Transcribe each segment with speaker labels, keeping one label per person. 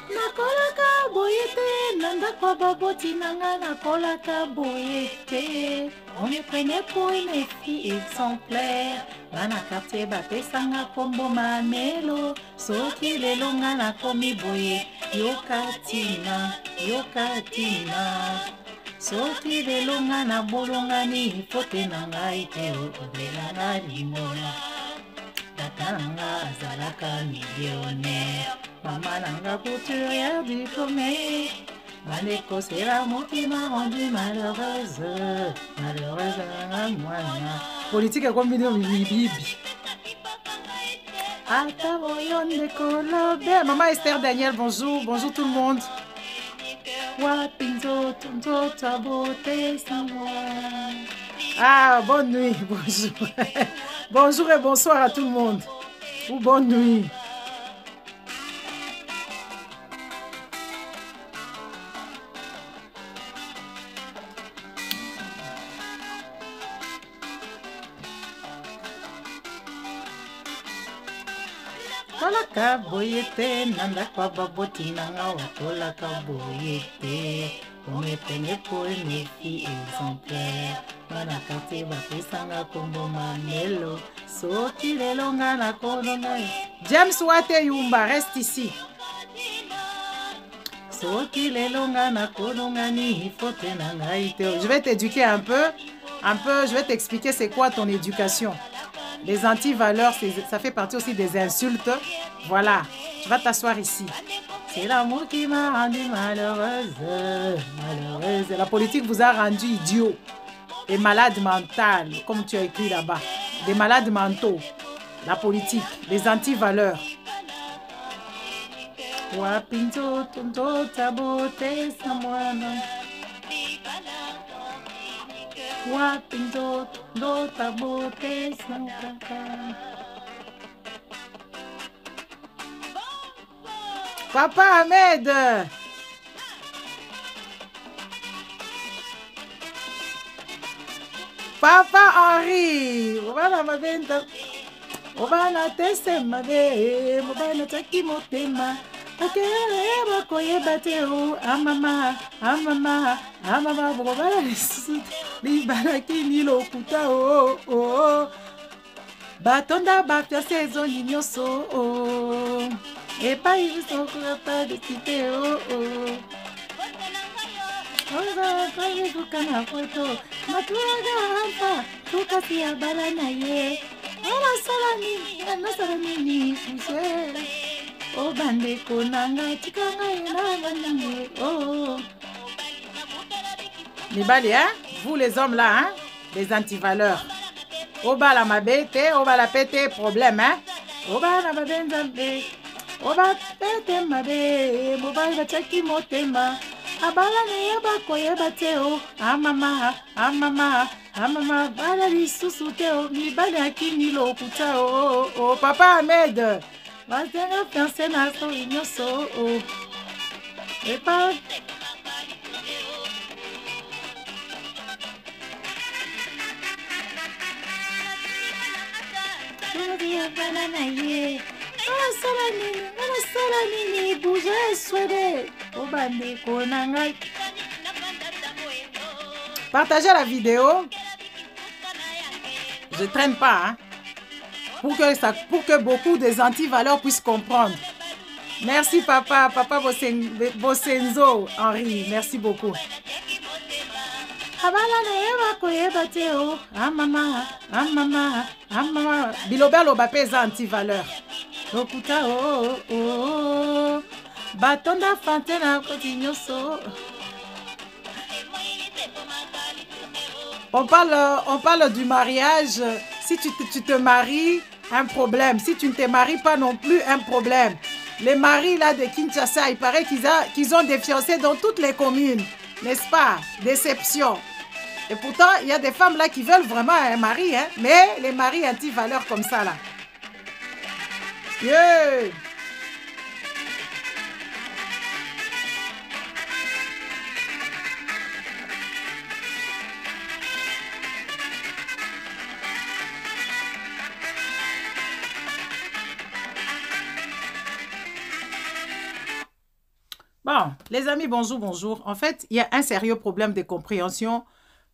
Speaker 1: nakolaka boyete nanda kwa baboti nanga nakolaka boyete. On me prenait pour une fille exemplaire. Bana quartier bapesanga kombo mamelo. Soki lelo nga nakomi boye. Yokatina, yokatina. Soki lelo nga nabolongani fote na ngai te obelanga limona. Tata nanga azalaka millionnaire. Mama nanga couturière diplômée. Maleko c'est la mot qui m'a rendu malheureuse. Malheureuse moi. Politique est comme vidéo bibi. Ata voyon de Colombie. Maman Esther Daniel, bonjour. Bonjour tout le monde. Wapinzo tonzo ta beauté sans moi. Ah, bonne nuit. Bonjour. Bonjour et bonsoir à tout le monde. Ou bonne nuit. Tolaka boyete nanda kwa baboti nanga watolaka boyete. On me prenait pour une fille exemplaire. Mana quartier bapesanga kombo mamelo. Soki lelo nga na kolonga. James Wate Yumba, reste ici. Soki lelo nga na kolonga ni fote na ngai te. Je vais t'éduquer un peu, je vais t'expliquer c'est quoi ton éducation. Les anti-valeurs, ça fait partie aussi des insultes. Voilà, tu vas t'asseoir ici. C'est l'amour qui m'a rendu malheureuse, malheureuse. La politique vous a rendu idiot et malade mental, comme tu as écrit là-bas. Des malades mentaux. La politique, les anti-valeurs. Wapinto, tonto, tabote, samwana. Wapinto, tonto, tabote, samwana. Papa Ahmed. Papa Henri. Voilà ma benda. Obana tese mabe. Obana taki motema. Akere bakoye bateo. Amama. Amama. Amama. Obana libana kini lokuta. Oh oh. Batonda bafiase zoni nyoso. Oh. Et pas il faut pas de quitter oh oh. Oh ça quand il faut qu'on a photo. Maturaga hampa, tout kasi abala na ye. Ona salami, fuse. Oh bande konanga tikanga ina banange oh. Nibali hein, vous les hommes là hein, les antivaleurs. Oba la mabete, oba la pété problème hein. Oba la mabenzambe. Oba pete mabe, mobile bachaki motema. Abala ne yaba koye bateo. Amama, amama, amama. Bala li susuteo. Ni bala akini lo kuta oh oh. Papa Ahmed. Vazenga fiancé na so inyoso oh. Et pas. Partagez la vidéo. Je traîne pas hein, pour que beaucoup des anti-valeurs puissent comprendre. Merci papa Bosenzo Henri, merci beaucoup. Bilobelo bapeza anti-valeur. Lokuta oh oh oh. Batonda fantena kotinyoso. On parle du mariage. Si tu te maries, un problème. Si tu ne te maries pas non plus, un problème. Les maris là de Kinshasa, il paraît qu'ils ont des fiancés dans toutes les communes. N'est-ce pas? Déception. Et pourtant, il y a des femmes là qui veulent vraiment un mari, hein? Mais les maris anti-valeurs comme ça là. Yeah. Bon, les amis, bonjour, bonjour. En fait, il y a un sérieux problème de compréhension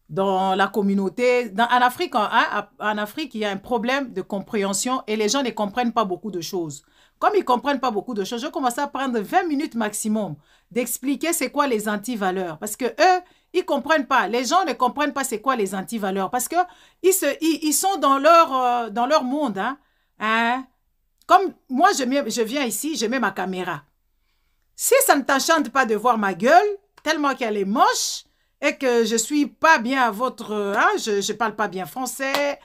Speaker 1: dans la communauté. En Afrique, en Afrique, il y a un problème de compréhension et les gens ne comprennent pas beaucoup de choses. Comme ils ne comprennent pas beaucoup de choses, je commence à prendre 20 minutes maximum d'expliquer c'est quoi les antivaleurs. Parce que eux, ils ne comprennent pas. Les gens ne comprennent pas c'est quoi les antivaleurs. Parce que ils sont dans leur monde. Hein. Comme moi, je viens ici, je mets ma caméra. Si ça ne t'enchante pas de voir ma gueule, tellement qu'elle est moche, et que je ne suis pas bien à votre... je ne parle pas bien français,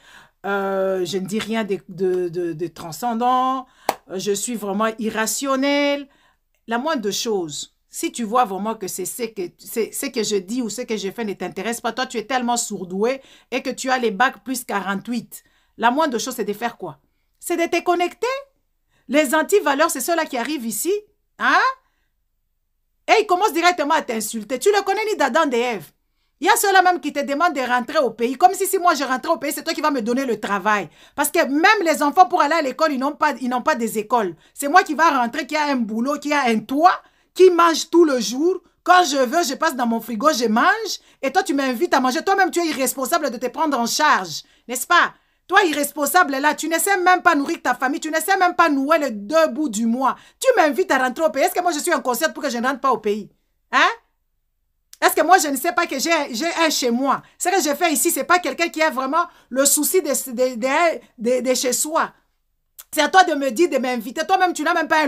Speaker 1: je ne dis rien de transcendant, je suis vraiment irrationnel. La moindre chose, si tu vois vraiment que c'est ce que je dis ou ce que je fais ne t'intéresse pas, toi tu es tellement sourdoué et que tu as les bacs plus 48. La moindre chose, c'est de faire quoi? C'est de te connecter. Les antivaleurs, c'est ceux-là qui arrivent ici, hein? Et ils commencent directement à t'insulter. Tu ne connais ni d'Adam ni d'Ève. Il y a ceux-là même qui te demandent de rentrer au pays. Comme si moi je rentrais au pays, c'est toi qui vas me donner le travail. Parce que même les enfants pour aller à l'école, ils n'ont pas des écoles. C'est moi qui va rentrer, qui a un boulot, qui a un toit, qui mange tout le jour. Quand je veux, je passe dans mon frigo, je mange. Et toi, tu m'invites à manger. Toi-même, tu es irresponsable de te prendre en charge. N'est-ce pas? Toi, irresponsable là, tu ne sais même pas nourrir ta famille, tu ne sais même pas nouer les 2 bouts du mois. Tu m'invites à rentrer au pays. Est-ce que moi, je suis en concert pour que je ne rentre pas au pays? Hein? Est-ce que moi, je ne sais pas que j'ai un chez moi? Ce que je fais ici, ce n'est pas quelqu'un qui a vraiment le souci de chez soi. C'est à toi de me dire, de m'inviter. Toi-même, tu n'as même pas un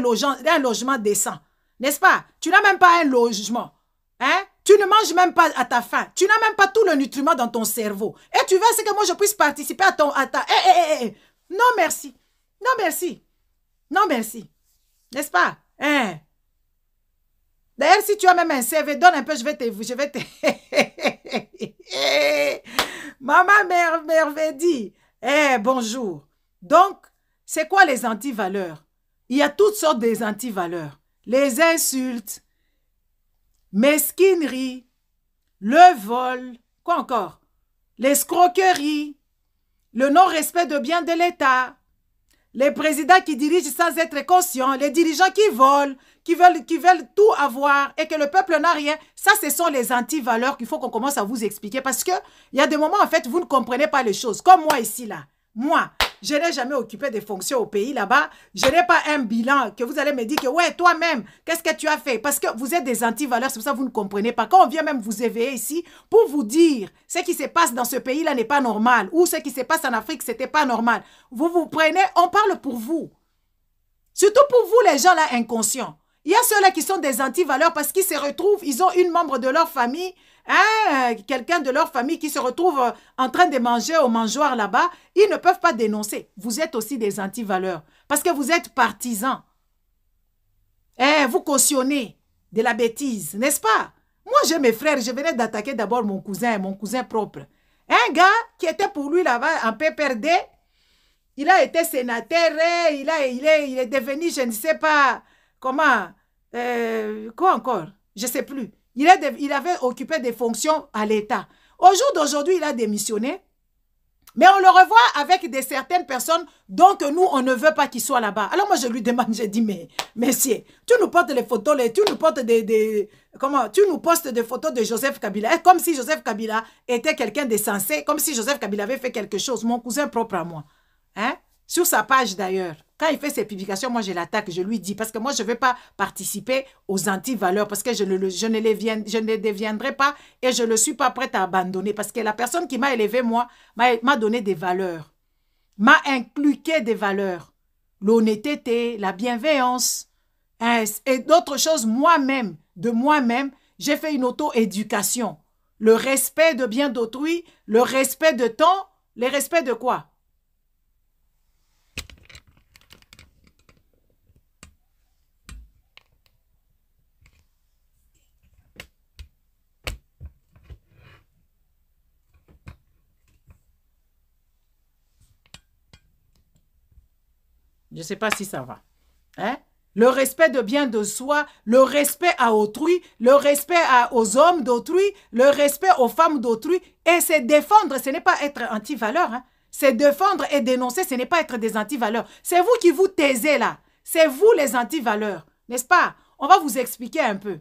Speaker 1: logement décent. N'est-ce pas? Tu n'as même pas un logement. Hein? Tu ne manges même pas à ta faim. Tu n'as même pas tout le nutriment dans ton cerveau. Et tu veux c'est que moi je puisse participer à ta... Non, merci. Non, merci. Non, merci. N'est-ce pas? Hein? D'ailleurs, si tu as même un CV, donne un peu, je vais te... Maman Merveille, bonjour. Donc, c'est quoi les antivaleurs? Il y a toutes sortes des antivaleurs. Les insultes, mesquinerie, le vol, quoi encore? L'escroquerie, le non-respect de biens de l'État, les présidents qui dirigent sans être conscients, les dirigeants qui volent, qui veulent tout avoir et que le peuple n'a rien. Ça, ce sont les antivaleurs qu'il faut qu'on commence à vous expliquer parce qu'il y a des moments, en fait, vous ne comprenez pas les choses. Comme moi ici, là. Moi, je n'ai jamais occupé des fonctions au pays là-bas. Je n'ai pas un bilan que vous allez me dire que, ouais, toi-même, qu'est-ce que tu as fait? Parce que vous êtes des antivaleurs, c'est pour ça que vous ne comprenez pas. Quand on vient même vous éveiller ici pour vous dire ce qui se passe dans ce pays-là n'est pas normal ou ce qui se passe en Afrique, ce n'était pas normal. Vous vous prenez, on parle pour vous. Surtout pour vous, les gens là inconscients. Il y a ceux-là qui sont des antivaleurs parce qu'ils se retrouvent, ils ont une membre de leur famille, quelqu'un de leur famille qui se retrouve en train de manger au mangeoir là-bas. Ils ne peuvent pas dénoncer. Vous êtes aussi des antivaleurs parce que vous êtes partisans. Vous cautionnez de la bêtise, n'est-ce pas? Moi, j'ai mes frères, je venais d'attaquer d'abord mon cousin propre. Un gars qui était pour lui là-bas en PPRD, il a été sénateur, il est devenu, je ne sais pas... Comment? Quoi encore? Je ne sais plus. Il avait occupé des fonctions à l'État. Au jour d'aujourd'hui, il a démissionné. Mais on le revoit avec certaines personnes dont nous, on ne veut pas qu'il soit là-bas. Alors moi, je lui demande, je dis, mais messieurs, tu nous portes les photos, tu nous portes tu nous postes des photos de Joseph Kabila, comme si Joseph Kabila était quelqu'un de sensé, comme si Joseph Kabila avait fait quelque chose, mon cousin propre à moi. Hein? Sur sa page d'ailleurs. Quand il fait ses publications, moi je l'attaque, je lui dis, parce que moi je ne veux pas participer aux antivaleurs, parce que je ne les deviendrai pas et je ne suis pas prête à abandonner, parce que la personne qui m'a élevé, moi, m'a donné des valeurs, m'a inculqué des valeurs, l'honnêteté, la bienveillance, et d'autres choses moi-même, de moi-même, j'ai fait une auto-éducation, le respect de bien d'autrui, le respect de temps, le respect de quoi? Je ne sais pas si ça va. Hein? Le respect de bien de soi, le respect à autrui, le respect aux hommes d'autrui, le respect aux femmes d'autrui. Et c'est défendre, ce n'est pas être anti-valeur. Hein? C'est défendre et dénoncer, ce n'est pas être des anti-valeurs. C'est vous qui vous taisez là. C'est vous les anti-valeurs. N'est-ce pas? On va vous expliquer un peu.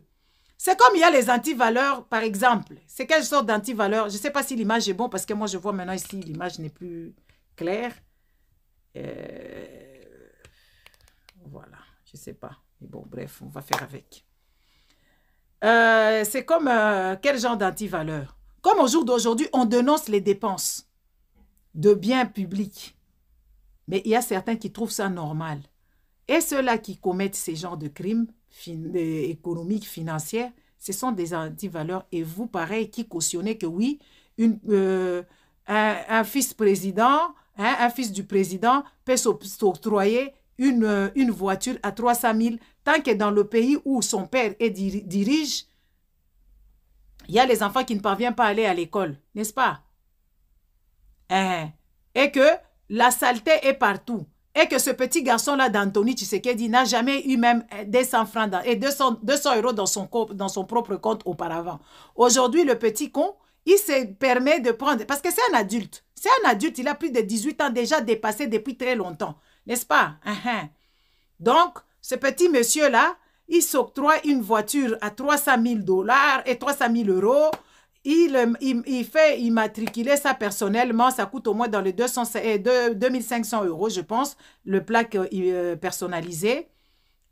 Speaker 1: C'est comme il y a les antivaleurs, par exemple. C'est quelle sorte d'antivaleurs? Je ne sais pas si l'image est bonne, parce que moi, je vois maintenant ici, l'image n'est plus claire. Voilà, je ne sais pas. Mais bon, bref, on va faire avec. C'est comme quel genre d'antivaleurs? Comme au jour d'aujourd'hui, on dénonce les dépenses de biens publics. Mais il y a certains qui trouvent ça normal. Et ceux-là qui commettent ces genres de crimes économiques, financiers, ce sont des antivaleurs. Et vous, pareil, qui cautionnez que oui, un fils-président, un fils du président peut s'octroyer une voiture à 300 000 tant que dans le pays où son père dirige, il y a les enfants qui ne parviennent pas à aller à l'école, n'est-ce pas? Et que la saleté est partout. Et que ce petit garçon-là d'Anthony Tshisekedi n'a jamais eu même des 100 francs et 200 € dans son propre compte auparavant. Aujourd'hui, le petit con, il se permet de prendre... Parce que c'est un adulte. C'est un adulte, il a plus de 18 ans déjà dépassé depuis très longtemps. N'est-ce pas? Donc, ce petit monsieur-là, il s'octroie une voiture à 300 000 $ et 300 000 €. Il fait immatriculer ça personnellement, ça coûte au moins dans les 2500 €, je pense, le plaque personnalisé.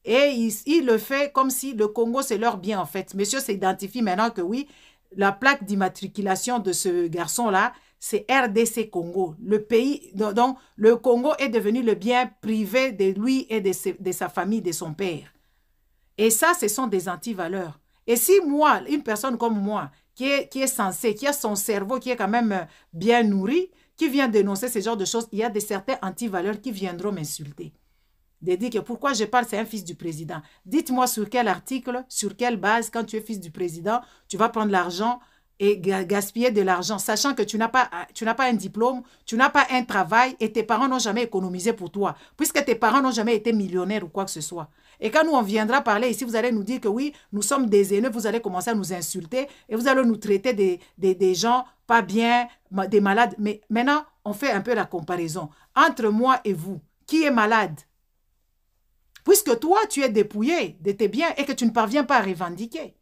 Speaker 1: Et il le fait comme si le Congo, c'est leur bien en fait. Monsieur s'identifie maintenant que oui, la plaque d'immatriculation de ce garçon-là, c'est RDC Congo. Le pays, donc le Congo est devenu le bien privé de lui et de sa famille, de son père. Et ça, ce sont des antivaleurs. Et si moi, une personne comme moi, qui est censée, qui a son cerveau qui est quand même bien nourri, qui vient dénoncer ce genre de choses, il y a certains antivaleurs qui viendront m'insulter. De dire que pourquoi je parle, c'est un fils du président. Dites-moi sur quel article, sur quelle base, quand tu es fils du président, tu vas prendre l'argent et gaspiller de l'argent, sachant que tu n'as pas un diplôme, tu n'as pas un travail et tes parents n'ont jamais économisé pour toi, puisque tes parents n'ont jamais été millionnaires ou quoi que ce soit. Et quand nous, on viendra parler ici, vous allez nous dire que oui, nous sommes des aînés, vous allez commencer à nous insulter et vous allez nous traiter des gens pas bien, des malades. Mais maintenant, on fait un peu la comparaison. Entre moi et vous, qui est malade? Puisque toi, tu es dépouillé de tes biens et que tu ne parviens pas à revendiquer.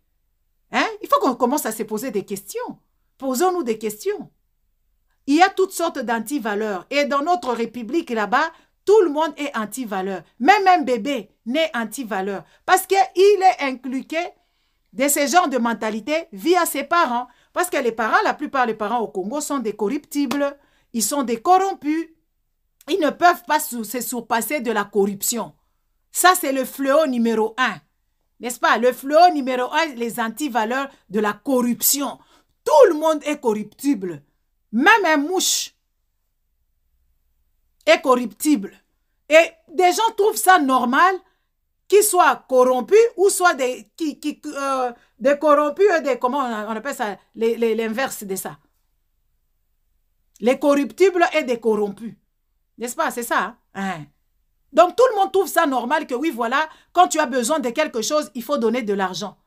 Speaker 1: Il faut qu'on commence à se poser des questions. Posons-nous des questions. Il y a toutes sortes d'antivaleurs. Et dans notre République là-bas, tout le monde est anti-valeur. Même un bébé n'est anti-valeur. Parce qu'il est inculqué de ce genre de mentalité via ses parents. Parce que les parents, la plupart des parents au Congo sont des corruptibles. Ils sont des corrompus. Ils ne peuvent pas se surpasser de la corruption. Ça, c'est le fléau numéro 1. N'est-ce pas? Le fléau numéro 1, les antivaleurs de la corruption. Tout le monde est corruptible. Même un mouche est corruptible. Et des gens trouvent ça normal qu'ils soient corrompus ou soit des corrompus et des, comment on appelle ça, l'inverse de ça. Les corruptibles et des corrompus. N'est-ce pas? C'est ça. Donc, tout le monde trouve ça normal que oui, voilà, quand tu as besoin de quelque chose, il faut donner de l'argent.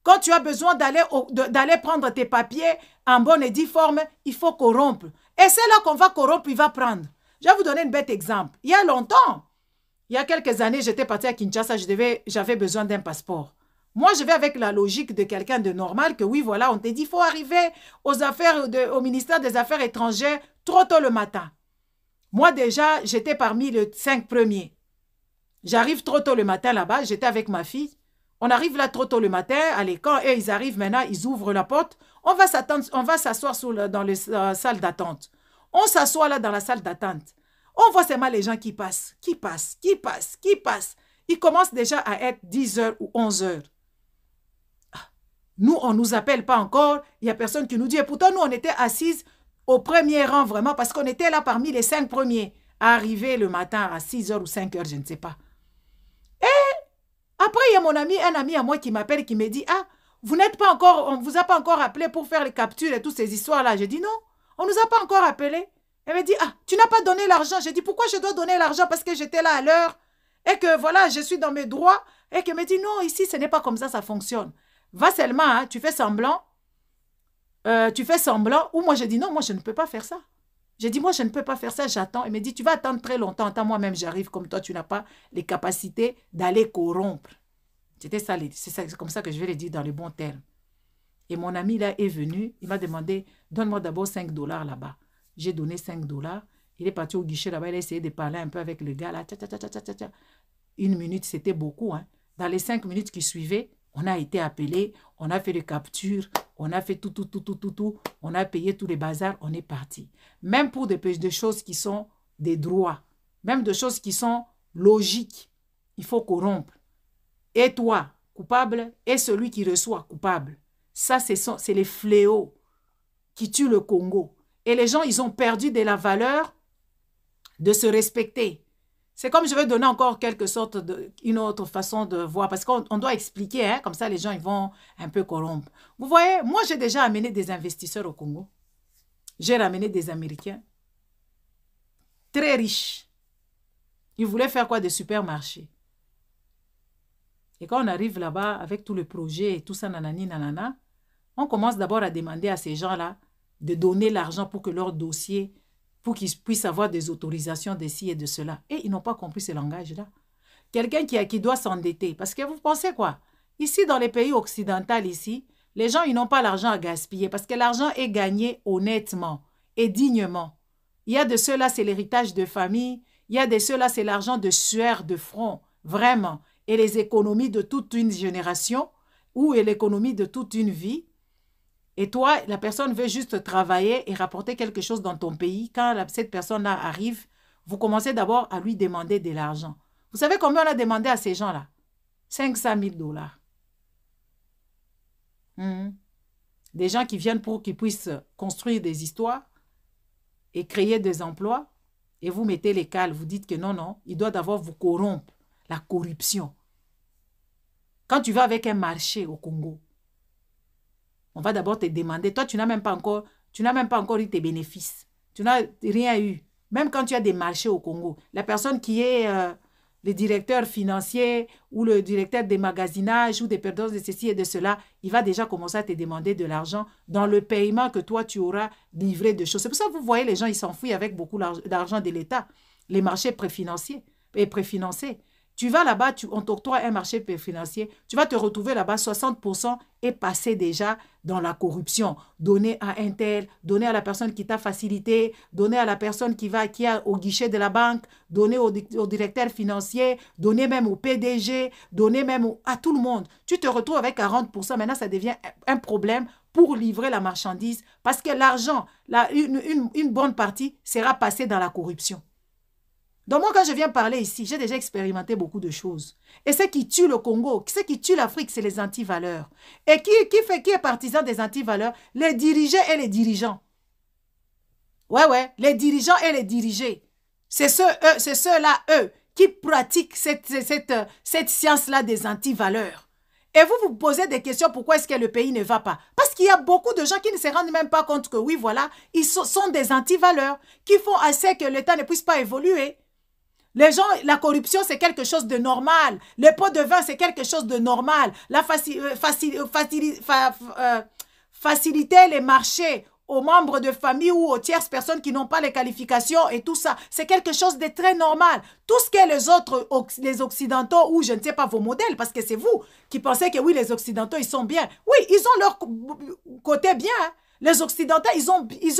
Speaker 1: Quand tu as besoin d'aller prendre tes papiers en bonne et due forme, il faut corrompre. Et c'est là qu'on va corrompre, il va prendre. Je vais vous donner un bête exemple. Il y a longtemps, il y a quelques années, j'étais partie à Kinshasa, j'avais besoin d'un passeport. Moi, je vais avec la logique de quelqu'un de normal que oui, voilà, on te dit, il faut arriver au ministère des Affaires étrangères trop tôt le matin. Moi, déjà, j'étais parmi les 5 premiers. J'arrive trop tôt le matin là-bas, j'étais avec ma fille. On arrive là trop tôt le matin, allez, quand eux, ils arrivent maintenant, ils ouvrent la porte. On va s'asseoir dans les salles d'attente. On s'assoit là dans la salle d'attente. On voit seulement les gens qui passent. Ils commencent déjà à être 10 h ou 11 h. Nous, on ne nous appelle pas encore. Il n'y a personne qui nous dit. Et pourtant, nous, on était assises au premier rang vraiment parce qu'on était là parmi les 5 premiers à arriver le matin à 6 h ou 5 h, je ne sais pas. Et après, il y a un ami à moi qui m'appelle et qui me dit, ah, vous n'êtes pas encore, on ne vous a pas encore appelé pour faire les captures et toutes ces histoires-là. Je dis non, on ne nous a pas encore appelé. Elle me dit, ah, tu n'as pas donné l'argent. Je dis, pourquoi je dois donner l'argent? Parce que j'étais là à l'heure et que voilà, je suis dans mes droits. Et qu'elle me dit, non, ici, ce n'est pas comme ça fonctionne. Va seulement, hein, tu fais semblant. Ou moi, je dis, non, moi, je ne peux pas faire ça. J'ai dit, moi, je ne peux pas faire ça, j'attends. Elle me dit, tu vas attendre très longtemps. Attends, moi-même, j'arrive comme toi, tu n'as pas les capacités d'aller corrompre. C'était ça, c'est comme ça que je vais le dire dans les bons termes. Et mon ami là est venu, il m'a demandé, donne-moi d'abord 5 dollars là-bas. J'ai donné 5 dollars. Il est parti au guichet là-bas, il a essayé de parler un peu avec le gars là. Une minute, c'était beaucoup. Hein. Dans les 5 minutes qui suivaient, on a été appelé, on a fait des captures, on a fait tout. On a payé tous les bazars, on est parti. Même pour des choses qui sont des droits, même des choses qui sont logiques, il faut corrompre. Et toi, coupable, et celui qui reçoit, coupable. Ça, c'est les fléaux qui tuent le Congo. Et les gens, ils ont perdu de la valeur de se respecter. C'est comme je vais donner encore quelque sorte une autre façon de voir, parce qu'on doit expliquer, hein, comme ça les gens ils vont un peu corrompre. Vous voyez, moi j'ai déjà amené des investisseurs au Congo. J'ai ramené des Américains très riches. Ils voulaient faire quoi? Des supermarchés. Et quand on arrive là-bas avec tout le projet et tout ça, nanani, nanana, on commence d'abord à demander à ces gens-là de donner l'argent pour que leur dossier, pour qu'ils puissent avoir des autorisations de ci et de cela. Et ils n'ont pas compris ce langage-là. Quelqu'un qui doit s'endetter. Parce que vous pensez quoi? Ici, dans les pays occidentaux, ici, les gens, ils n'ont pas l'argent à gaspiller parce que l'argent est gagné honnêtement et dignement. Il y a de ceux-là, c'est l'héritage de famille. Il y a de ceux-là, c'est l'argent de sueur, de front. Vraiment. Et les économies de toute une génération ou l'économie de toute une vie. Et toi, la personne veut juste travailler et rapporter quelque chose dans ton pays. Quand cette personne-là arrive, vous commencez d'abord à lui demander de l'argent. Vous savez combien on a demandé à ces gens-là? 500 000 dollars. Des gens qui viennent pour qu'ils puissent construire des histoires et créer des emplois. Et vous mettez les cales, vous dites que non, il doit d'abord vous corrompre. La corruption. Quand tu vas avec un marché au Congo, on va d'abord te demander, toi tu n'as même pas encore eu tes bénéfices. Tu n'as rien eu. Même quand tu as des marchés au Congo, la personne qui est le directeur financier ou le directeur des magasinages ou des perdants de ceci et de cela, il va déjà commencer à te demander de l'argent dans le paiement que toi tu auras livré de choses. C'est pour ça que vous voyez les gens, ils s'enfuient avec beaucoup d'argent de l'État. Les marchés préfinanciers et préfinancés. Tu vas là-bas, on t'octroie un marché financier, tu vas te retrouver là-bas, 60% est passé déjà dans la corruption. Donner à un tel, donner à la personne qui t'a facilité, donner à la personne qui est au guichet de la banque, donner au directeur financier, donner même au PDG, donner même à tout le monde. Tu te retrouves avec 40%, maintenant ça devient un problème pour livrer la marchandise parce que l'argent, une bonne partie sera passée dans la corruption. Donc moi, quand je viens parler ici, j'ai déjà expérimenté beaucoup de choses. Et ce qui tue le Congo, ce qui tue l'Afrique, c'est les antivaleurs. Et qui est partisan des antivaleurs? Les dirigés et les dirigeants. Ouais, les dirigeants et les dirigés. C'est ceux-là, eux, qui pratiquent cette science-là des antivaleurs. Et vous vous posez des questions, pourquoi est-ce que le pays ne va pas? Parce qu'il y a beaucoup de gens qui ne se rendent même pas compte que oui, voilà, ils sont des antivaleurs, qui font assez que l'État ne puisse pas évoluer. Les gens, la corruption, c'est quelque chose de normal. Le pot de vin, c'est quelque chose de normal. Faciliter les marchés aux membres de famille ou aux tierces personnes qui n'ont pas les qualifications et tout ça, c'est quelque chose de très normal. Tout ce que les autres, les Occidentaux ou je ne sais pas vos modèles, parce que c'est vous qui pensez que oui, les Occidentaux, ils sont bien. Oui, ils ont leur côté bien, hein. Les Occidentaux, ils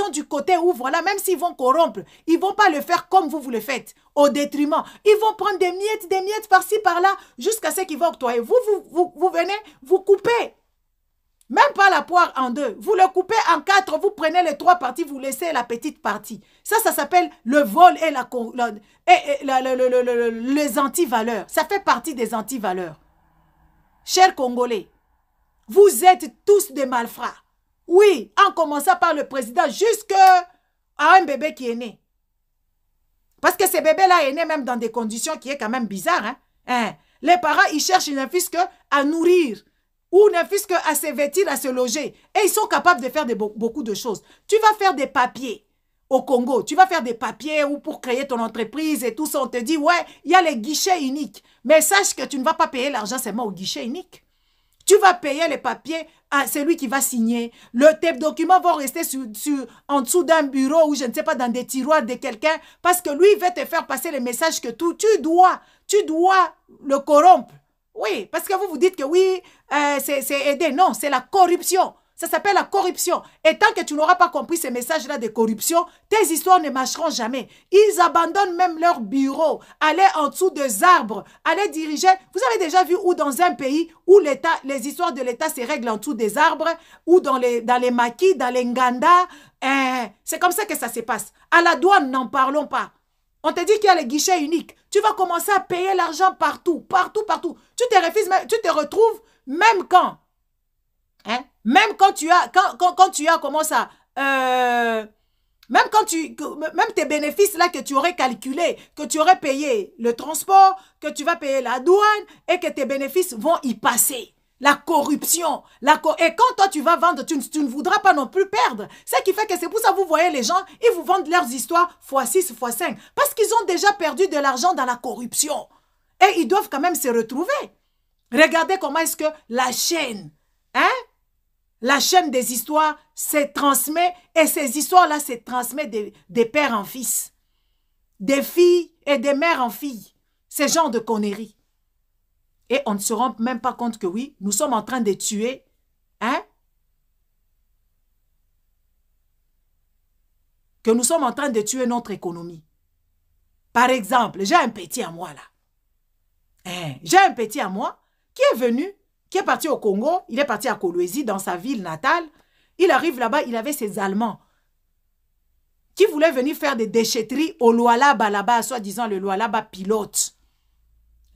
Speaker 1: ont du côté où, voilà, même s'ils vont corrompre, ils ne vont pas le faire comme vous le faites, au détriment. Ils vont prendre des miettes par-ci, par-là, jusqu'à ce qu'ils vont octroyer. Vous venez, vous coupez. Même pas la poire en deux. Vous le coupez en 4, vous prenez les 3 parties, vous laissez la petite partie. Ça s'appelle le vol et les antivaleurs. Ça fait partie des antivaleurs. Chers Congolais, vous êtes tous des malfrats. Oui, en commençant par le président jusqu'à un bébé qui est né. Parce que ce bébé-là est né même dans des conditions qui est quand même bizarres. Hein? Les parents, ils cherchent ne fût-ce qu'à nourrir ou ne fût-ce qu'à se vêtir, à se loger. Et ils sont capables de faire beaucoup de choses. Tu vas faire des papiers au Congo. Tu vas faire des papiers ou pour créer ton entreprise et tout ça. On te dit, ouais, il y a les guichets uniques. Mais sache que tu ne vas pas payer l'argent seulement au guichet unique. Tu vas payer les papiers à celui qui va signer. Tes documents vont rester en dessous d'un bureau ou je ne sais pas, dans des tiroirs de quelqu'un parce que lui, il va te faire passer le message que tu dois le corrompre. Oui, parce que vous vous dites que oui, c'est aider. Non, c'est la corruption. Ça s'appelle la corruption. Et tant que tu n'auras pas compris ces messages-là de corruption, tes histoires ne marcheront jamais. Ils abandonnent même leur bureau, aller en dessous des arbres, aller diriger. Vous avez déjà vu où dans un pays où les histoires de l'État se règlent en dessous des arbres, ou dans les maquis, dans les nganda. C'est comme ça que ça se passe. À la douane, n'en parlons pas. On te dit qu'il y a les guichets uniques. Tu vas commencer à payer l'argent partout, partout, partout. Tu te refuses, tu te retrouves même quand... Hein? Même quand tu as, quand tu as, comment ça, même tes bénéfices là que tu aurais calculé, que tu aurais payé le transport, que tu vas payer la douane et que tes bénéfices vont y passer. La corruption. Et quand toi tu vas vendre, tu ne voudras pas non plus perdre. Ce qui fait que c'est pour ça que vous voyez les gens, ils vous vendent leurs histoires x6, x5. Parce qu'ils ont déjà perdu de l'argent dans la corruption. Et ils doivent quand même se retrouver. Regardez comment est-ce que la chaîne, hein? La chaîne des histoires se transmet et ces histoires-là se transmettent des pères en fils, des filles et des mères en filles. Ce genre de conneries. Et on ne se rend même pas compte que oui, nous sommes en train de tuer, hein? Que nous sommes en train de tuer notre économie. Par exemple, j'ai un petit à moi là. J'ai un petit à moi qui est venu, qui est parti au Congo, il est parti à Kolwezi, dans sa ville natale. Il arrive là-bas, il avait ses Allemands qui voulaient venir faire des déchetteries au Lualaba là-bas, soi-disant le Lualaba pilote.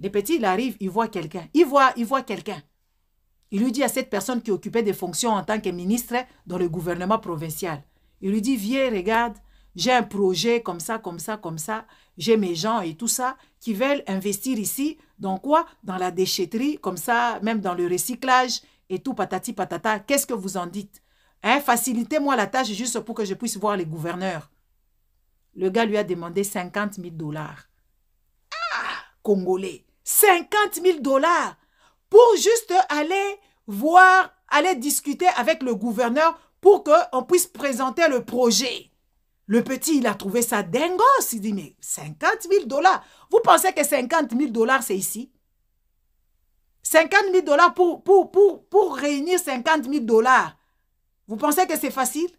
Speaker 1: Le petit, il arrive, il voit quelqu'un. Il voit quelqu'un. Il lui dit à cette personne qui occupait des fonctions en tant que ministre dans le gouvernement provincial. Il lui dit, viens, regarde, j'ai un projet comme ça, comme ça, comme ça. J'ai mes gens et tout ça qui veulent investir ici. Dans quoi? Dans la déchetterie, comme ça, même dans le recyclage et tout, patati patata. Qu'est-ce que vous en dites? Hein? Facilitez-moi la tâche juste pour que je puisse voir les gouverneurs. Le gars lui a demandé 50 000 $. Ah, Congolais. 50 000 $ pour juste aller voir, aller discuter avec le gouverneur pour qu'on puisse présenter le projet. Le petit, il a trouvé ça dingos. Il dit, mais 50 000 $. Vous pensez que 50 000 $, c'est ici? 50 000 $ pour réunir 50 000 $. Vous pensez que c'est facile?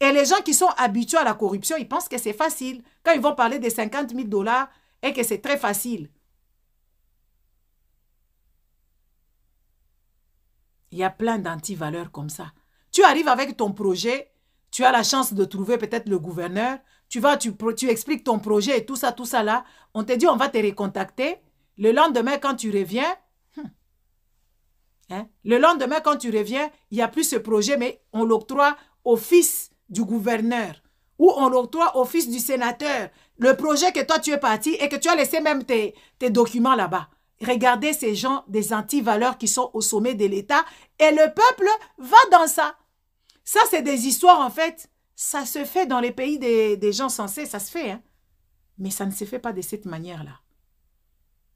Speaker 1: Et les gens qui sont habitués à la corruption, ils pensent que c'est facile. Quand ils vont parler de 50 000 $ et que c'est très facile. Il y a plein d'antivaleurs comme ça. Tu arrives avec ton projet, tu as la chance de trouver peut-être le gouverneur, tu expliques ton projet et tout ça là. On te dit, on va te recontacter. Le lendemain, quand tu reviens, le lendemain, quand tu reviens, il n'y a plus ce projet, mais on l'octroie au fils du gouverneur ou on l'octroie au fils du sénateur. Le projet que toi, tu es parti et que tu as laissé même tes documents là-bas. Regardez ces gens, des antivaleurs qui sont au sommet de l'État et le peuple va dans ça. Ça, c'est des histoires, en fait. Ça se fait dans les pays des gens sensés, ça se fait. Hein? Mais ça ne se fait pas de cette manière-là.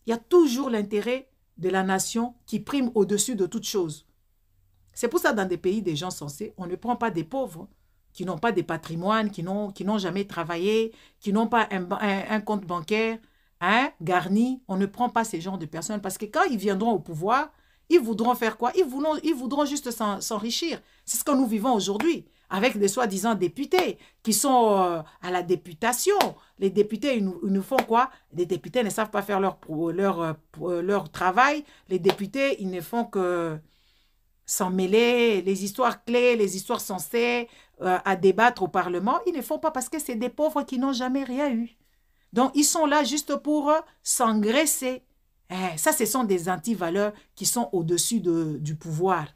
Speaker 1: Il y a toujours l'intérêt de la nation qui prime au-dessus de toute chose. C'est pour ça, dans des pays des gens sensés, on ne prend pas des pauvres qui n'ont pas de patrimoine, qui n'ont jamais travaillé, qui n'ont pas un compte bancaire, hein, garni. On ne prend pas ces genres de personnes parce que quand ils viendront au pouvoir, ils voudront faire quoi? Ils voudront juste s'enrichir. C'est ce que nous vivons aujourd'hui avec des soi-disant députés qui sont à la députation. Les députés, ils nous font quoi? Les députés ne savent pas faire leur travail. Les députés, ils ne font que s'en mêler. Les histoires clés, les histoires censées à débattre au Parlement, ils ne font pas parce que c'est des pauvres qui n'ont jamais rien eu. Donc, ils sont là juste pour s'engraisser. Ça, ce sont des antivaleurs qui sont au-dessus du pouvoir.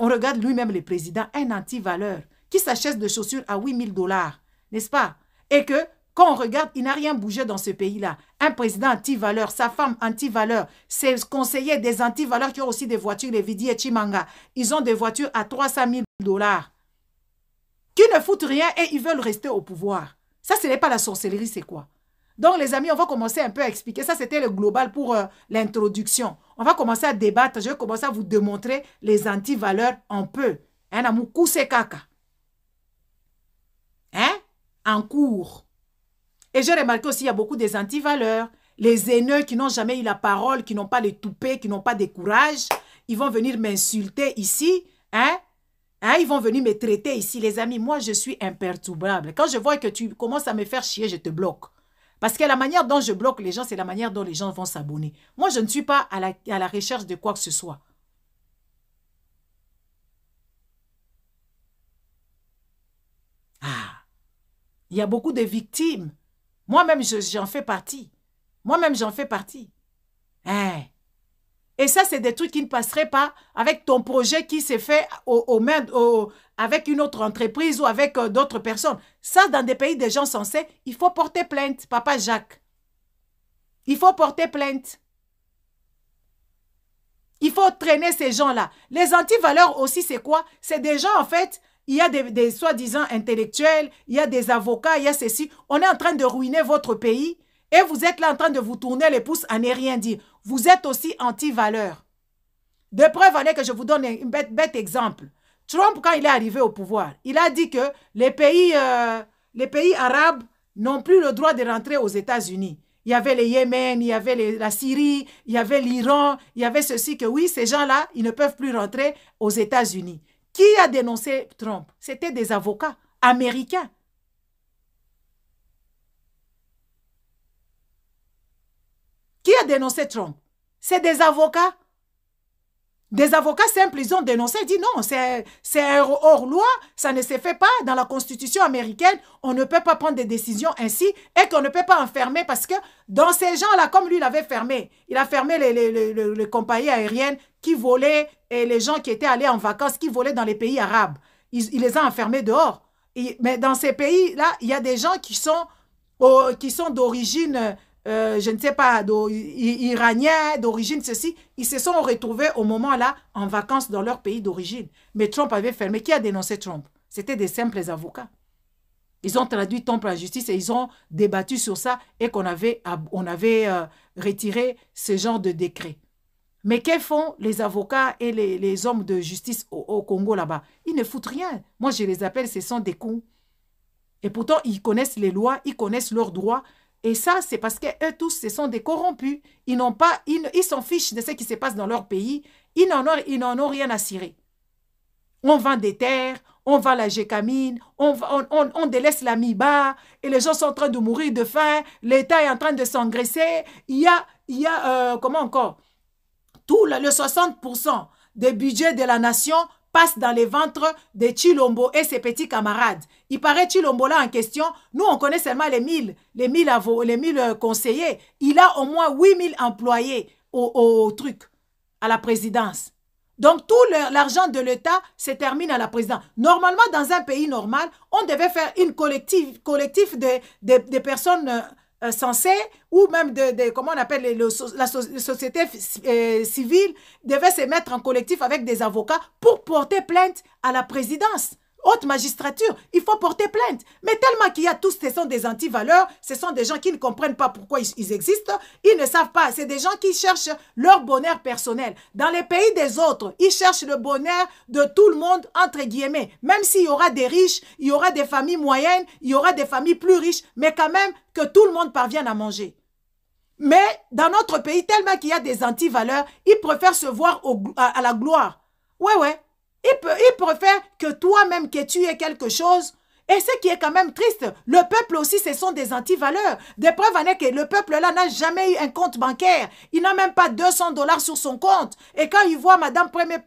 Speaker 1: On regarde lui-même le président, un antivaleur qui s'achète des chaussures à 8 000 $, n'est-ce pas? Et que, quand on regarde, il n'a rien bougé dans ce pays-là. Un président antivaleur, sa femme antivaleur, ses conseillers des antivaleurs qui ont aussi des voitures, les Vidi et Chimanga, ils ont des voitures à 300 000 $, qui ne foutent rien et ils veulent rester au pouvoir. Ça, ce n'est pas la sorcellerie, c'est quoi? Donc, les amis, on va commencer un peu à expliquer. Ça, c'était le global pour l'introduction. On va commencer à débattre. Je vais commencer à vous démontrer les antivaleurs un peu. Hein, en cours. Et j'ai remarqué aussi, il y a beaucoup des antivaleurs. les haineux qui n'ont jamais eu la parole, qui n'ont pas les toupets, qui n'ont pas de courage, ils vont venir m'insulter ici, hein? Hein, ils vont venir me traiter ici, les amis. Moi, je suis imperturbable. Quand je vois que tu commences à me faire chier, je te bloque. Parce que la manière dont je bloque les gens, c'est la manière dont les gens vont s'abonner. Moi, je ne suis pas à la recherche de quoi que ce soit. Ah, il y a beaucoup de victimes. Moi-même, j'en fais partie. Moi-même, j'en fais partie. Hein? Et ça, c'est des trucs qui ne passeraient pas avec ton projet qui s'est fait avec une autre entreprise ou avec d'autres personnes. Ça, dans des pays des gens sensés, il faut porter plainte, Papa Jacques. Il faut porter plainte. Il faut traîner ces gens-là. Les antivaleurs aussi, c'est quoi? C'est des gens, en fait, il y a des soi-disant intellectuels, il y a des avocats, il y a ceci. On est en train de ruiner votre pays et vous êtes là en train de vous tourner les pouces à ne rien dire. Vous êtes aussi anti-valeurs. De preuve, allez que je vous donne un bête exemple. Trump, quand il est arrivé au pouvoir, il a dit que les pays arabes n'ont plus le droit de rentrer aux États-Unis. Il y avait le Yémen, il y avait la Syrie, il y avait l'Iran, il y avait ceci que oui, ces gens-là, ils ne peuvent plus rentrer aux États-Unis. Qui a dénoncé Trump? C'était des avocats américains. Qui a dénoncé Trump? C'est des avocats. Des avocats simples, ils ont dénoncé, dit non, c'est hors-loi, ça ne se fait pas. Dans la Constitution américaine, on ne peut pas prendre des décisions ainsi et qu'on ne peut pas enfermer parce que dans ces gens-là, comme lui l'avait fermé, il a fermé les compagnies aériennes qui volaient et les gens qui étaient allés en vacances, qui volaient dans les pays arabes. Il les a enfermés dehors. Mais dans ces pays-là, il y a des gens qui sont d'origine... je ne sais pas, iraniens, d'origine, ceci, ils se sont retrouvés au moment-là en vacances dans leur pays d'origine. Mais Trump avait fermé. Qui a dénoncé Trump? C'était des simples avocats. Ils ont traduit Trump à la justice et ils ont débattu sur ça et on avait retiré ce genre de décret. Mais que font les avocats et les hommes de justice au Congo là-bas? Ils ne foutent rien. Moi, je les appelle, ce sont des cons. Et pourtant, ils connaissent les lois, ils connaissent leurs droits. Et ça, c'est parce qu'eux tous, ce sont des corrompus. Ils s'en fichent de ce qui se passe dans leur pays. Ils n'en ont rien à cirer. On vend des terres, on vend la gécamine, on délaisse la mi-bas, et les gens sont en train de mourir de faim, l'État est en train de s'engraisser. Il y a comment encore? Tout le 60% des budgets de la nation passe dans les ventres de Chilombo et ses petits camarades. Il paraît Chilombo là en question, nous on connaît seulement les 1000 conseillers. Il a au moins 8000 employés au truc, à la présidence. Donc tout l'argent de l'État se termine à la présidence. Normalement, dans un pays normal, on devait faire une collectif de personnes censées, ou même comment on appelle la société civile, devait se mettre en collectif avec des avocats pour porter plainte à la présidence. Haute magistrature, il faut porter plainte. Mais tellement qu'il y a tous, ce sont des antivaleurs, ce sont des gens qui ne comprennent pas pourquoi ils existent, ils ne savent pas. C'est des gens qui cherchent leur bonheur personnel. Dans les pays des autres, ils cherchent le bonheur de tout le monde, entre guillemets. Même s'il y aura des riches, il y aura des familles moyennes, il y aura des familles plus riches, mais quand même que tout le monde parvienne à manger. Mais dans notre pays, tellement qu'il y a des antivaleurs, ils préfèrent se voir à la gloire. Ouais. Il préfère que toi-même que tu aies quelque chose. Et ce qui est quand même triste, le peuple aussi, ce sont des antivaleurs. Des preuves en est que le peuple-là n'a jamais eu un compte bancaire. Il n'a même pas 200 $ sur son compte. Et quand il voit madame première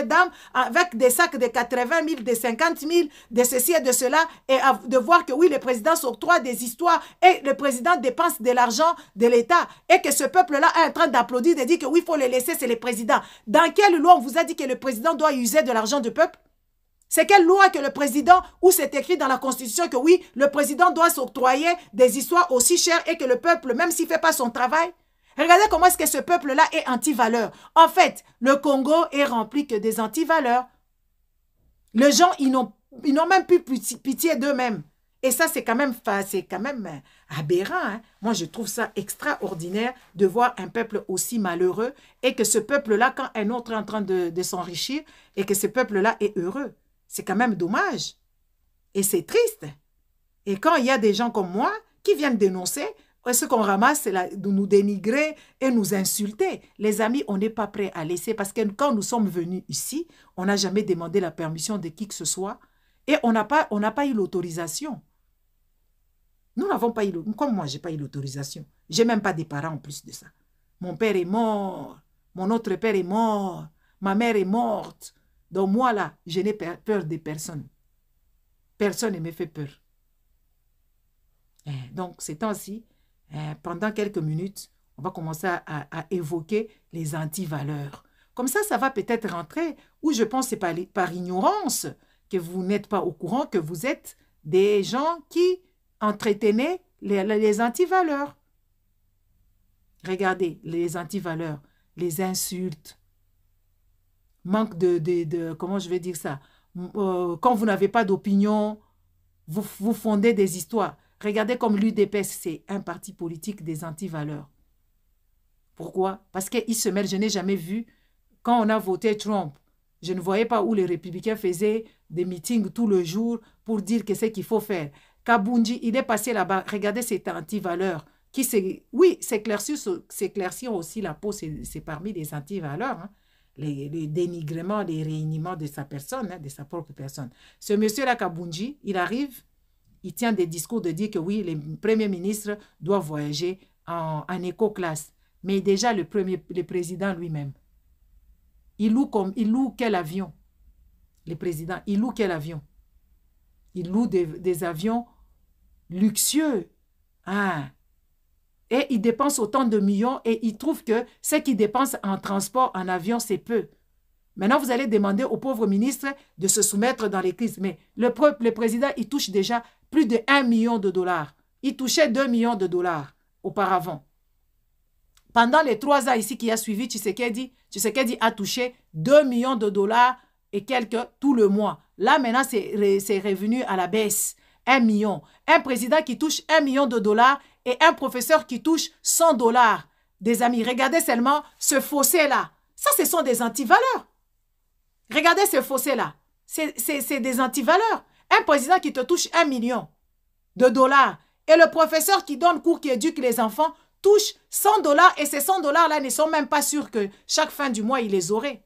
Speaker 1: dame avec des sacs de 80 000, de 50 000, de ceci et de cela, et de voir que oui, le président s'octroie des histoires et le président dépense de l'argent de l'État et que ce peuple-là est en train d'applaudir, de dire que oui, il faut le laisser, c'est le président. Dans quelle loi on vous a dit que le président doit user de l'argent du peuple? C'est quelle loi que le président, où c'est écrit dans la Constitution que oui, le président doit s'octroyer des histoires aussi chères et que le peuple, même s'il ne fait pas son travail? Regardez comment est-ce que ce peuple-là est anti-valeur. En fait, le Congo est rempli que des anti-valeurs. Les gens, ils n'ont même plus pitié d'eux-mêmes. Et ça, c'est quand même aberrant. Hein? Moi, je trouve ça extraordinaire de voir un peuple aussi malheureux et que ce peuple-là, quand un autre est en train de s'enrichir, et que ce peuple-là est heureux. C'est quand même dommage. Et c'est triste. Et quand il y a des gens comme moi qui viennent dénoncer, ce qu'on ramasse, c'est de nous dénigrer et nous insulter. Les amis, on n'est pas prêt à laisser parce que quand nous sommes venus ici, on n'a jamais demandé la permission de qui que ce soit et on n'a pas eu l'autorisation. Nous n'avons pas eu, comme moi, je n'ai pas eu l'autorisation. Je n'ai même pas des parents en plus de ça. Mon père est mort, mon autre père est mort, ma mère est morte. Donc moi là, je n'ai peur de personne. Personne ne me fait peur. Donc ces temps-ci, pendant quelques minutes, on va commencer à évoquer les antivaleurs. Comme ça va peut-être rentrer, ou je pense que c'est par ignorance que vous n'êtes pas au courant, que vous êtes des gens qui entretenez les antivaleurs. Regardez, les antivaleurs, les insultes, manque comment je vais dire ça, quand vous n'avez pas d'opinion, vous fondez des histoires. Regardez comme l'UDPS, c'est un parti politique des antivaleurs. Pourquoi? Parce qu'ils se mêlent, je n'ai jamais vu, quand on a voté Trump, je ne voyais pas où les républicains faisaient des meetings tout le jour pour dire que c'est qu'il faut faire. Kabunji, il est passé là-bas, regardez cette antivaleur. Oui, s'éclaircir aussi la peau, c'est parmi les antivaleurs. Hein. Les dénigrements, les réuniments de sa personne, hein, de sa propre personne. Ce monsieur-là, Kabunji, il arrive, il tient des discours de dire que oui, le premier ministre doit voyager en éco-classe. Mais déjà, le président lui-même, il loue quel avion? Le président, il loue quel avion? Il loue des avions luxueux. Ah. Et il dépense autant de millions et il trouve que ce qu'il dépense en transport, en avion, c'est peu. Maintenant, vous allez demander au pauvre ministre de se soumettre dans les crises. Mais le président, il touche déjà plus de 1 million de dollars. Il touchait 2 millions de dollars auparavant. Pendant les 3 ans ici qui a suivi, Tshisekedi a touché 2 millions de dollars et quelques tout le mois. Là, maintenant, c'est revenu à la baisse. 1 million. Un président qui touche 1 million de dollars et un professeur qui touche 100 dollars. Des amis, regardez seulement ce fossé-là. Ça, ce sont des antivaleurs. Regardez ce fossé-là. C'est des antivaleurs. Un président qui te touche 1 million de dollars et le professeur qui donne cours, qui éduque les enfants, touche 100 dollars et ces 100 dollars-là ne sont même pas sûrs que chaque fin du mois, il les aurait.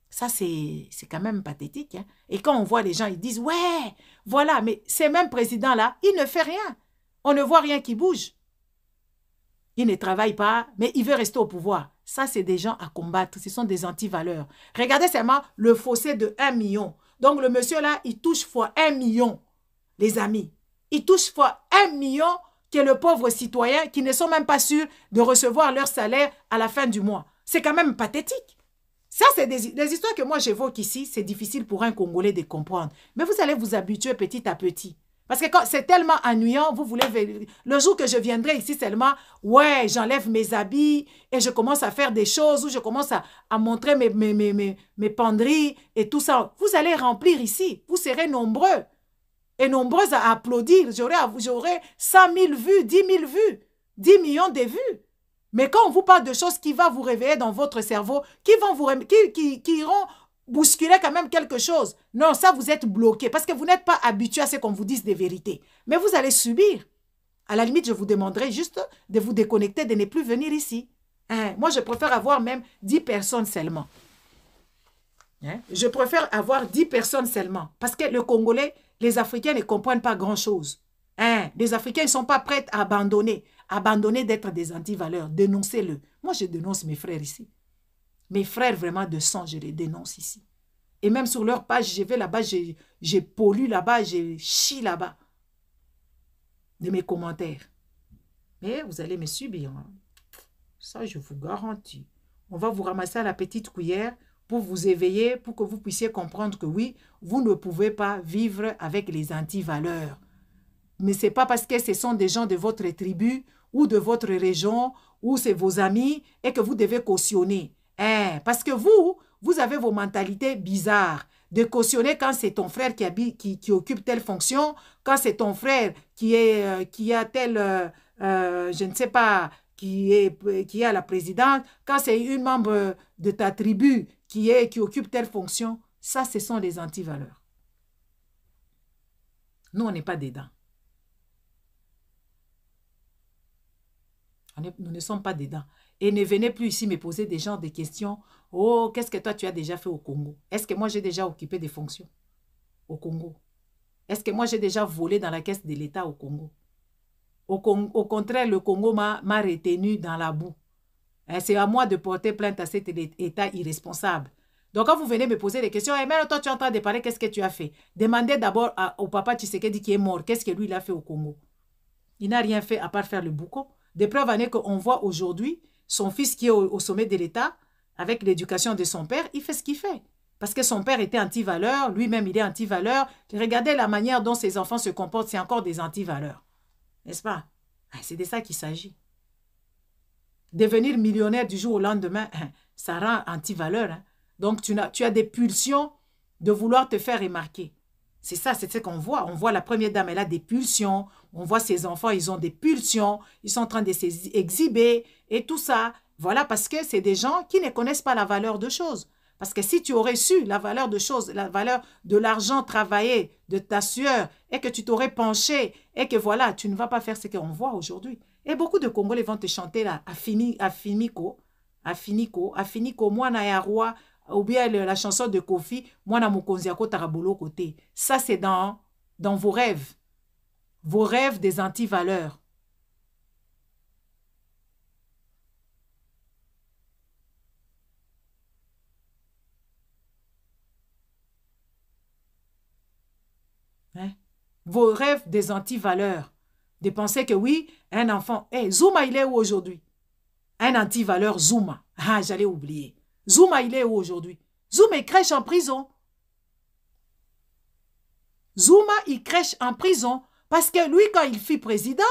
Speaker 1: Ça, c'est quand même pathétique. Hein? Et quand on voit les gens, ils disent, ouais, voilà, mais ces mêmes présidents-là, il ne fait rien. On ne voit rien qui bouge. Il ne travaille pas, mais il veut rester au pouvoir. Ça, c'est des gens à combattre. Ce sont des antivaleurs. Regardez seulement le fossé de 1 million. Donc, le monsieur-là, il touche fois 1 million, les amis. Il touche fois 1 million que le pauvre citoyen qui ne sont même pas sûrs de recevoir leur salaire à la fin du mois. C'est quand même pathétique. Ça, c'est des histoires que moi j'évoque ici. C'est difficile pour un Congolais de comprendre. Mais vous allez vous habituer petit à petit. Parce que c'est tellement ennuyant, vous voulez... Le jour que je viendrai ici seulement, ouais, j'enlève mes habits et je commence à faire des choses où je commence à montrer mes penderies et tout ça. Vous allez remplir ici. Vous serez nombreux et nombreuses à applaudir. J'aurai 100 000 vues, 10 000 vues, 10 millions de vues. Mais quand on vous parle de choses qui vont vous réveiller dans votre cerveau, qui iront bousculer quand même quelque chose. Non, ça, vous êtes bloqué parce que vous n'êtes pas habitué à ce qu'on vous dise des vérités. Mais vous allez subir. À la limite, je vous demanderai juste de vous déconnecter, de ne plus venir ici. Hein? Moi, je préfère avoir même 10 personnes seulement. Hein? Je préfère avoir 10 personnes seulement. Parce que le Congolais, les Africains ne comprennent pas grand-chose. Hein? Les Africains ne sont pas prêts à abandonner. Abandonner d'être des antivaleurs. Dénoncez-le. Moi, je dénonce mes frères ici. Mes frères vraiment de sang, je les dénonce ici. Et même sur leur page, je vais là-bas, j'ai pollue là-bas, j'ai chie là-bas. De mes commentaires. Mais vous allez me subir. Hein. Ça, je vous garantis. On va vous ramasser à la petite cuillère pour vous éveiller, pour que vous puissiez comprendre que oui, vous ne pouvez pas vivre avec les antivaleurs. Mais ce n'est pas parce que ce sont des gens de votre tribu ou de votre région ou c'est vos amis et que vous devez cautionner. Hein, parce que vous avez vos mentalités bizarres. De cautionner quand c'est ton frère qui occupe telle fonction, quand c'est ton frère qui a telle, je ne sais pas, qui est à la présidence, quand c'est une membre de ta tribu qui occupe telle fonction, ça, ce sont des antivaleurs. Nous, on n'est pas dedans. Nous ne sommes pas dedans. Et ne venez plus ici me poser des genres de questions. Oh, qu'est-ce que toi, tu as déjà fait au Congo? Est-ce que moi, j'ai déjà occupé des fonctions au Congo? Est-ce que moi, j'ai déjà volé dans la caisse de l'État au Congo? Au contraire, le Congo m'a retenu dans la boue. C'est à moi de porter plainte à cet État irresponsable. Donc, quand vous venez me poser des questions, mais toi, tu es en train de parler, qu'est-ce que tu as fait? Demandez d'abord au papa Tshisekedi qui est mort, qu'est-ce que lui, il a fait au Congo? Il n'a rien fait à part faire le boucan. Des preuves en est qu'on voit aujourd'hui son fils qui est au sommet de l'État, avec l'éducation de son père, il fait ce qu'il fait. Parce que son père était anti-valeur, lui-même il est anti-valeur. Regardez la manière dont ses enfants se comportent, c'est encore des anti-valeurs. N'est-ce pas? C'est de ça qu'il s'agit. Devenir millionnaire du jour au lendemain, ça rend anti-valeur. Hein? Donc, tu as des pulsions de vouloir te faire remarquer. C'est ça, c'est ce qu'on voit. On voit la première dame, elle a des pulsions. On voit ses enfants, ils ont des pulsions. Ils sont en train de s'exhiber et tout ça. Voilà, parce que c'est des gens qui ne connaissent pas la valeur de choses. Parce que si tu aurais su la valeur de choses, la valeur de l'argent travaillé, de ta sueur, et que tu t'aurais penché, et que voilà, tu ne vas pas faire ce qu'on voit aujourd'hui. Et beaucoup de Congolais vont te chanter là, Afiniko, Mwana ya roi, ou bien la chanson de Kofi, Mwana Mokonziako Tarabolo côté. Ça, c'est dans vos rêves des anti-valeurs. Hein? Vos rêves des anti-valeurs. De penser que oui, un enfant... Hey, Zuma, il est où aujourd'hui? Un anti-valeur, Zuma. Ah, j'allais oublier. Zuma, il est où aujourd'hui? Zuma, il crèche en prison. Zuma, il crèche en prison. Parce que lui, quand il fut président,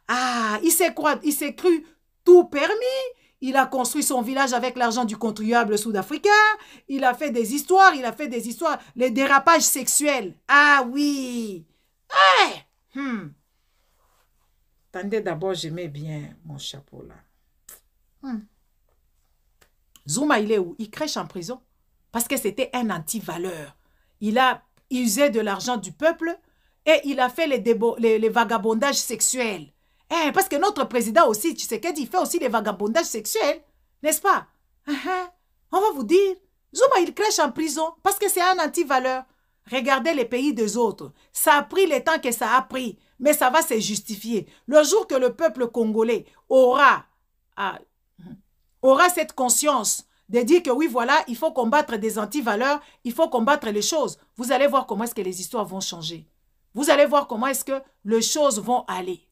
Speaker 1: il s'est cru tout permis. Il a construit son village avec l'argent du contribuable sud-africain. Il a fait des histoires, les dérapages sexuels. Ah oui. Hey! Attendez, d'abord, je mets bien mon chapeau là. Zuma, il est où? Il crèche en prison. Parce que c'était un anti-valeur. Il a usé de l'argent du peuple et il a fait les vagabondages sexuels. Parce que notre président aussi, tu sais qu'il fait aussi les vagabondages sexuels. N'est-ce pas? On va vous dire, Zuma, il crèche en prison parce que c'est un anti-valeur. Regardez les pays des autres. Ça a pris le temps que ça a pris, mais ça va se justifier. Le jour que le peuple congolais aura cette conscience de dire que oui, voilà, il faut combattre des anti-valeurs, il faut combattre les choses. Vous allez voir comment est-ce que les histoires vont changer. Vous allez voir comment est-ce que les choses vont aller.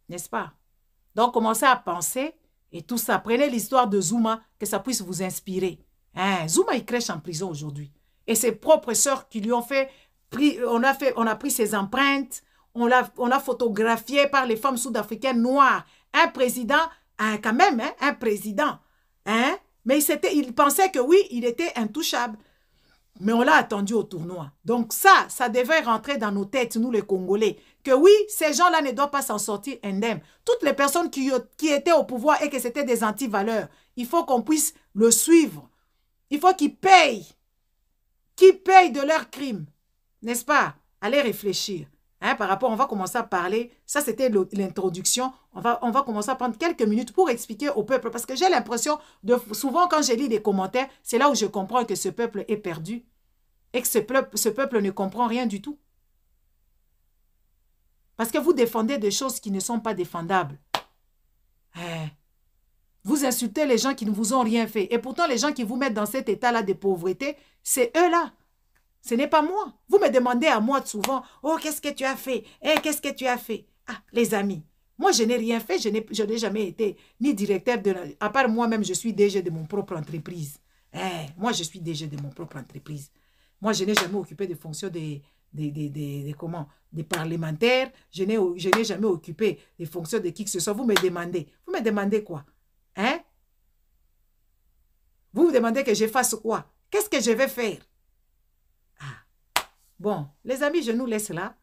Speaker 1: N'est-ce pas? Donc, commencez à penser et tout ça. Prenez l'histoire de Zuma, que ça puisse vous inspirer. Zuma, il crèche en prison aujourd'hui. Et ses propres sœurs qui lui ont fait, on a pris ses empreintes, on l'a photographié par les femmes sud-africaines noires. Un président, quand même, un président. Mais il pensait que oui, il était intouchable. Mais on l'a attendu au tournoi. Donc ça devait rentrer dans nos têtes, nous les Congolais, que oui, ces gens-là ne doivent pas s'en sortir indemnes. Toutes les personnes qui étaient au pouvoir et que c'était des anti-valeurs, il faut qu'on puisse le suivre. Il faut qu'ils payent de leurs crimes. N'est-ce pas? Allez réfléchir. Par rapport, on va commencer à parler. Ça, c'était l'introduction. On va commencer à prendre quelques minutes pour expliquer au peuple. Parce que j'ai l'impression, souvent quand je lis les commentaires, c'est là où je comprends que ce peuple est perdu. Et que ce peuple ne comprend rien du tout. Parce que vous défendez des choses qui ne sont pas défendables. Vous insultez les gens qui ne vous ont rien fait. Et pourtant, les gens qui vous mettent dans cet état-là de pauvreté, c'est eux-là. Ce n'est pas moi. Vous me demandez à moi souvent, oh, qu'est-ce que tu as fait? Qu'est-ce que tu as fait? Les amis, moi, je n'ai rien fait. Je n'ai jamais été ni directeur à part moi-même, je suis DG de mon propre entreprise. Moi, je suis DG de mon propre entreprise. Moi, je n'ai jamais occupé de fonctions des parlementaires. Je n'ai jamais occupé des fonctions de qui que ce soit. Vous me demandez quoi? Vous me demandez que je fasse quoi? Qu'est-ce que je vais faire? Bon, les amis, je nous laisse là.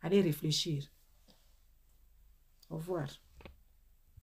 Speaker 1: Allez réfléchir. Au revoir.